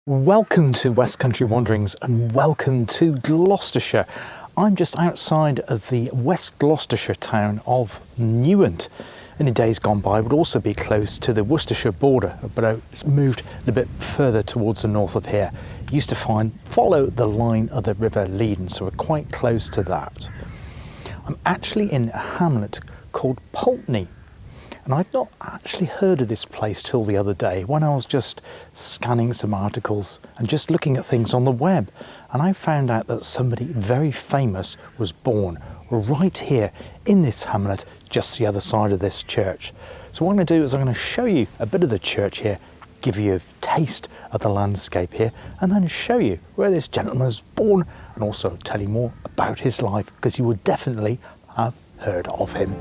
Welcome to West Country Wanderings and welcome to Gloucestershire. I'm just outside of the West Gloucestershire town of Newent, and in days gone by would also be close to the Worcestershire border, but it's moved a bit further towards the north of here. It used to follow the line of the River Leiden, so we're quite close to that. I'm actually in a hamlet called Pulteney. And I've not actually heard of this place till the other day when I was just scanning some articles and just looking at things on the web. And I found out that somebody very famous was born right here in this hamlet, just the other side of this church. So what I'm going to do is I'm going to show you a bit of the church here, give you a taste of the landscape here, and then show you where this gentleman was born and also tell you more about his life, because you would definitely have heard of him.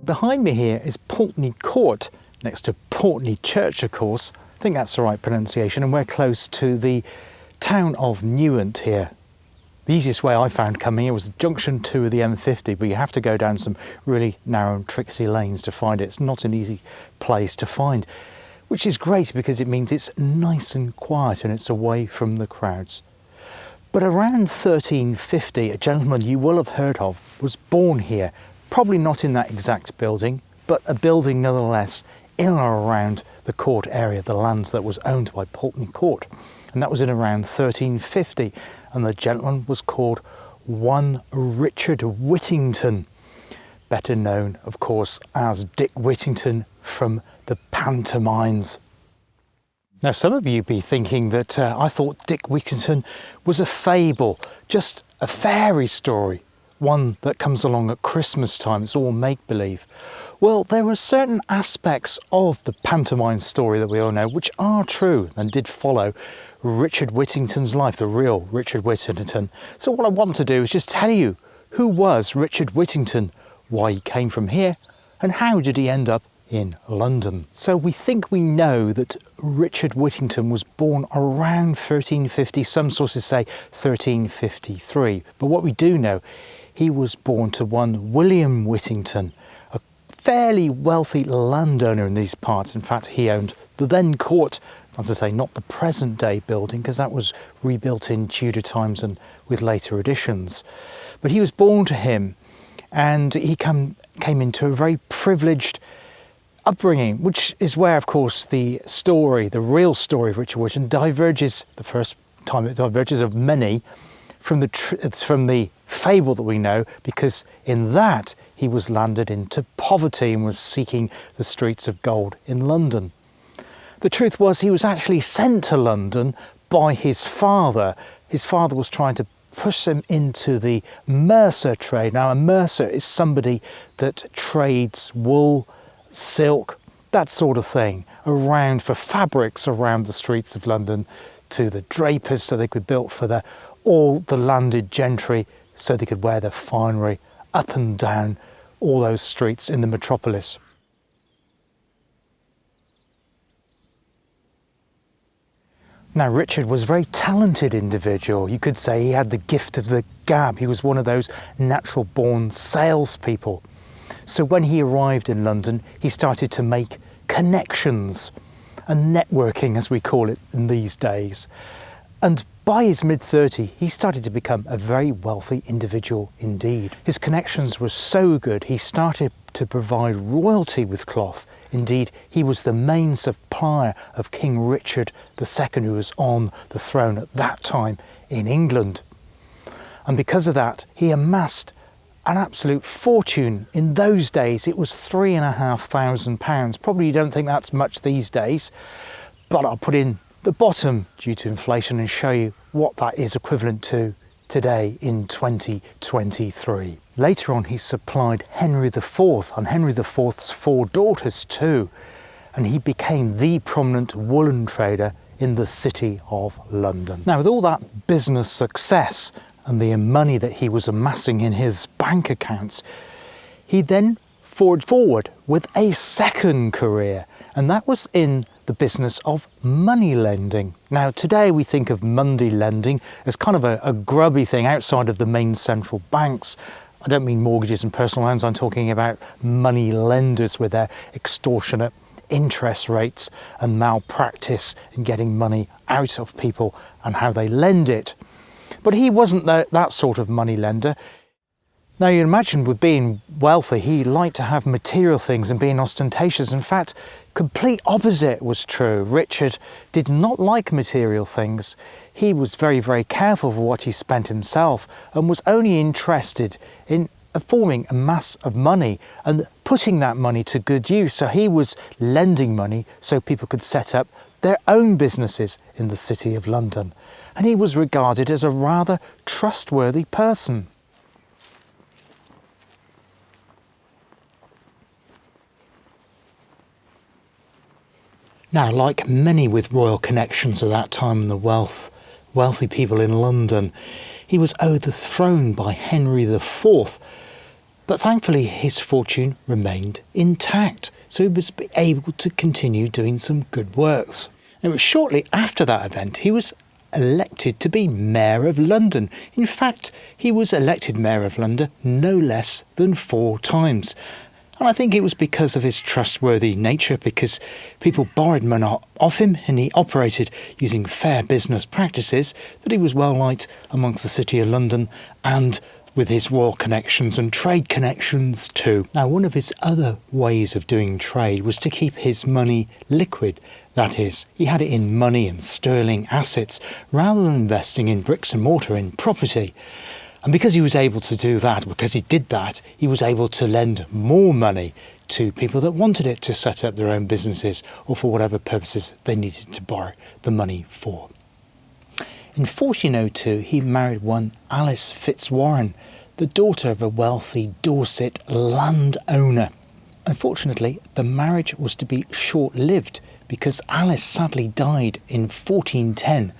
Behind me here is Pulteney Court, next to Pulteney Church, of course. I think that's the right pronunciation, and we're close to the town of Newent here. The easiest way I found coming here was junction 2 of the M50, but you have to go down some really narrow and tricksy lanes to find it. It's not an easy place to find, which is great because it means it's nice and quiet and it's away from the crowds. But around 1350, a gentleman you will have heard of was born here. Probably not in that exact building, but a building nonetheless in or around the court area, the land that was owned by Pulteney Court. And that was in around 1350. And the gentleman was called one Richard Whittington. better known, of course, as Dick Whittington from the pantomimes. Now, some of you be thinking that I thought Dick Whittington was a fable, just a fairy story, one that comes along at Christmas time. It's all make-believe. Well, there were certain aspects of the pantomime story that we all know which are true and did follow Richard Whittington's life, the real Richard Whittington. So what I want to do is just tell you who was Richard Whittington, why he came from here, and how did he end up in London. So we think we know that Richard Whittington was born around 1350, some sources say 1353. But what we do know, he was born to one William Whittington, a fairly wealthy landowner in these parts. In fact, he owned the then court, as I say, not the present day building, because that was rebuilt in Tudor times and with later additions. But he was born to him, and he came into a very privileged upbringing, which is where, of course, the real story of Richard Whittington diverges, the first time it diverges of many, from the fable that we know, because in that he was landed into poverty and was seeking the streets of gold in London. The truth was he was actually sent to London by his father. His father was trying to push him into the mercer trade. Now, a mercer is somebody that trades wool, silk, that sort of thing, around for fabrics around the streets of London, to the drapers so they could build for all the landed gentry so they could wear their finery up and down all those streets in the metropolis. Now, Richard was a very talented individual. You could say he had the gift of the gab. He was one of those natural born salespeople. So when he arrived in London, he started to make connections and networking, as we call it in these days. And by his mid-30s, he started to become a very wealthy individual indeed. His connections were so good, he started to provide royalty with cloth. Indeed, he was the main supplier of King Richard II, who was on the throne at that time in England. And because of that, he amassed an absolute fortune. In those days, it was £3,500. Probably you don't think that's much these days, but I'll put in the bottom due to inflation and show you what that is equivalent to today in 2023. Later on, he supplied Henry IV and Henry IV's 4 daughters too, and he became the prominent woolen trader in the city of London. Now, with all that business success and the money that he was amassing in his bank accounts, he then forward with a second career, and that was in the business of money lending. Now, today we think of money lending as kind of a grubby thing outside of the main central banks. I don't mean mortgages and personal loans, I'm talking about money lenders with their extortionate interest rates and malpractice in getting money out of people and how they lend it. But he wasn't that sort of money lender. Now, you imagine with being wealthy, he liked to have material things and being ostentatious. In fact, complete opposite was true. Richard did not like material things. He was very, very careful for what he spent himself and was only interested in forming a mass of money and putting that money to good use. So he was lending money so people could set up their own businesses in the city of London. And he was regarded as a rather trustworthy person. Now, like many with royal connections at that time and the wealthy people in London, he was owed the throne by Henry IV, but thankfully his fortune remained intact, so he was able to continue doing some good works. And it was shortly after that event he was elected to be Mayor of London. In fact, he was elected Mayor of London no less than 4 times. And I think it was because of his trustworthy nature, because people borrowed money off him and he operated using fair business practices, that he was well liked amongst the city of London and with his royal connections and trade connections too. Now, one of his other ways of doing trade was to keep his money liquid. That is, he had it in money and sterling assets rather than investing in bricks and mortar in property. And because he was able to do that, because he did that, he was able to lend more money to people that wanted it to set up their own businesses or for whatever purposes they needed to borrow the money for. In 1402, he married one Alice Fitzwarren, the daughter of a wealthy Dorset landowner. Unfortunately, the marriage was to be short-lived because Alice sadly died in 1410.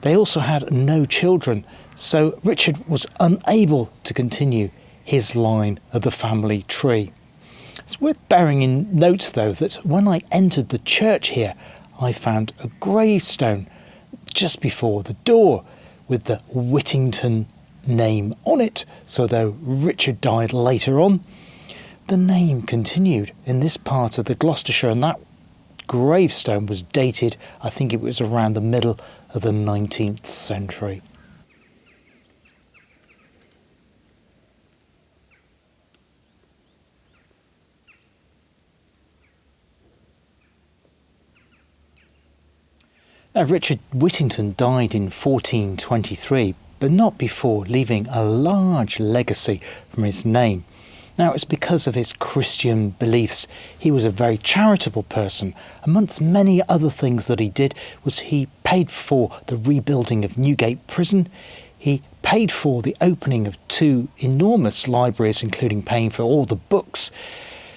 They also had no children, so Richard was unable to continue his line of the family tree. It's worth bearing in note, though, that when I entered the church here, I found a gravestone just before the door with the Whittington name on it. So though Richard died later on, the name continued in this part of the Gloucestershire, and that gravestone was dated, I think it was around the middle of the 19th century. Now, Richard Whittington died in 1423, but not before leaving a large legacy from his name. Now, it's because of his Christian beliefs. He was a very charitable person. Amongst many other things that he did was he paid for the rebuilding of Newgate Prison. He paid for the opening of 2 enormous libraries, including paying for all the books.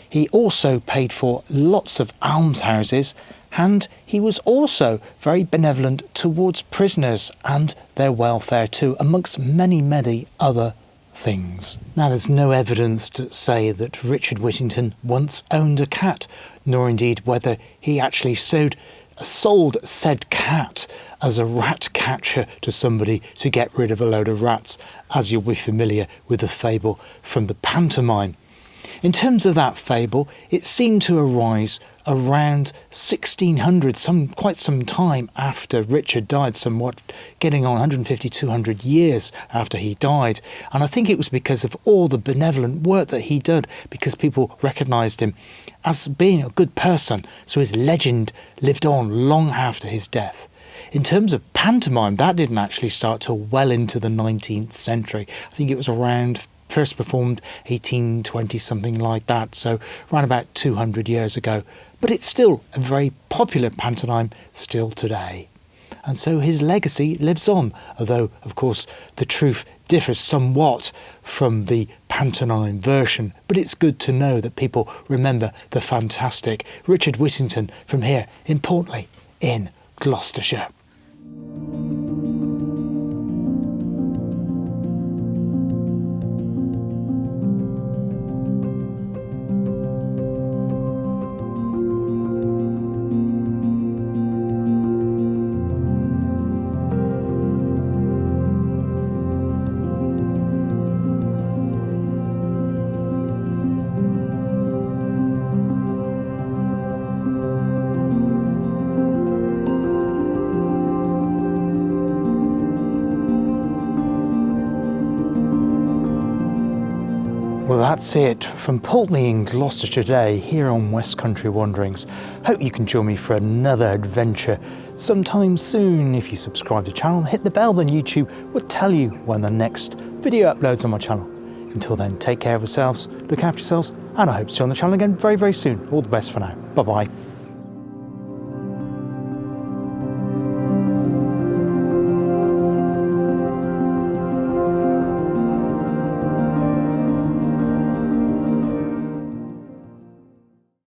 He also paid for lots of almshouses, and he was also very benevolent towards prisoners and their welfare too, amongst many, many other things. Now, there's no evidence to say that Richard Whittington once owned a cat, nor indeed whether he actually sold said cat as a rat catcher to somebody to get rid of a load of rats, as you'll be familiar with the fable from the pantomime. In terms of that fable, it seemed to arise around 1600, quite some time after Richard died, somewhat getting on 150, 200 years after he died. And I think it was because of all the benevolent work that he did, because people recognised him as being a good person. So his legend lived on long after his death. In terms of pantomime, that didn't actually start till well into the 19th century. I think it was around first performed 1820, something like that, so around about 200 years ago. But it's still a very popular pantomime still today. And so his legacy lives on, although, of course, the truth differs somewhat from the pantomime version. But it's good to know that people remember the fantastic Richard Whittington from here, importantly, in Gloucestershire. Well, that's it from Pulteney in Gloucestershire today here on West Country Wanderings. Hope you can join me for another adventure sometime soon. If you subscribe to the channel, hit the bell, then YouTube will tell you when the next video uploads on my channel. Until then, take care of yourselves, look after yourselves, and I hope to see you on the channel again very, very soon. All the best for now. Bye-bye.